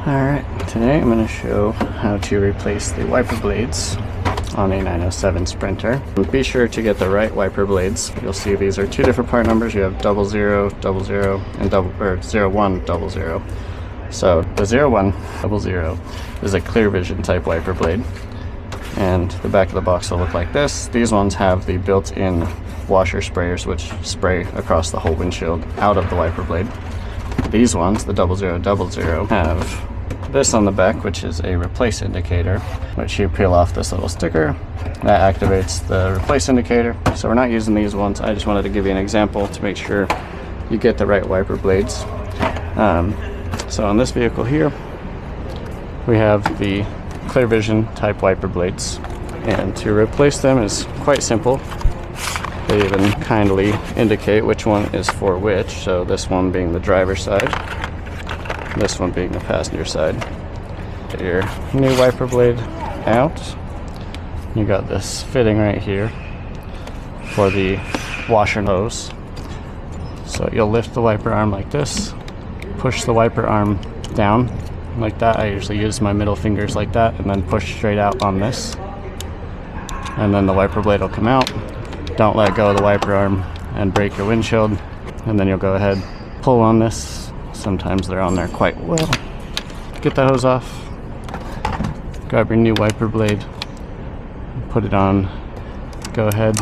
Alright, today I'm going to show how to replace the wiper blades on a 907 Sprinter. Be sure to get the right wiper blades. You'll see these are two different part numbers. You have 0000 and 0100. So the 0100 is a clear vision type wiper blade, and the back of the box will look like this. These ones have the built-in washer sprayers which spray across the whole windshield out of the wiper blade. These ones, the 0000, have this on the back, which is a replace indicator, which you peel off this little sticker that activates the replace indicator. So we're not using these ones. I just wanted to give you an example to make sure you get the right wiper blades. So on this vehicle here, we have the clear vision type wiper blades, and to replace them is quite simple. They even kindly indicate which one is for which, so this one being the driver's side, this one being the passenger side. Get your new wiper blade out. You got this fitting right here for the washer hose. So you'll lift the wiper arm like this, push the wiper arm down like that. I usually use my middle fingers like that, and then push straight out on this, and then the wiper blade will come out. Don't let go of the wiper arm and break your windshield, and then you'll go ahead, pull on this. Sometimes they're on there quite well. Get the hose off, grab your new wiper blade, put it on, go ahead,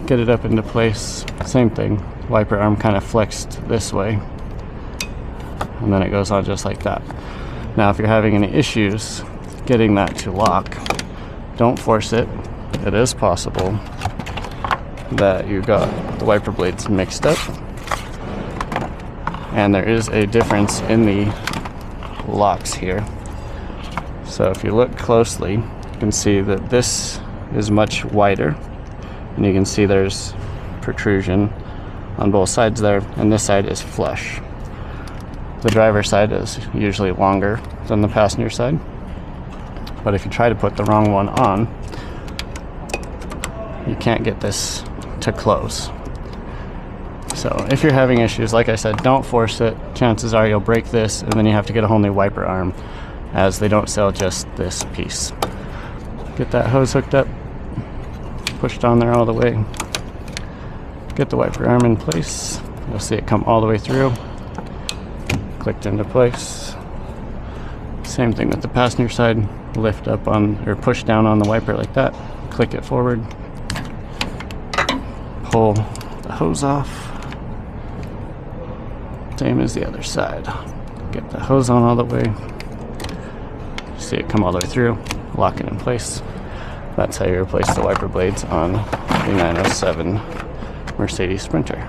get it up into place. Same thing, wiper arm kind of flexed this way, and then it goes on just like that. Now if you're having any issues getting that to lock, don't force it. It is possible that you got the wiper blades mixed up, and there is a difference in the locks here. So if you look closely, you can see that this is much wider, and you can see there's protrusion on both sides there, and this side is flush. The driver's side is usually longer than the passenger side, but if you try to put the wrong one on, you can't get this to close. So if you're having issues, like I said, don't force it. Chances are you'll break this, and then you have to get a whole new wiper arm, as they don't sell just this piece. Get that hose hooked up, pushed on there all the way. Get the wiper arm in place. You'll see it come all the way through. Clicked into place. Same thing with the passenger side. Lift up on, or push down on the wiper like that. Click it forward. Pull the hose off. Same as the other side. Get the hose on all the way. See it come all the way through. Lock it in place. That's how you replace the wiper blades on the 907 Mercedes Sprinter.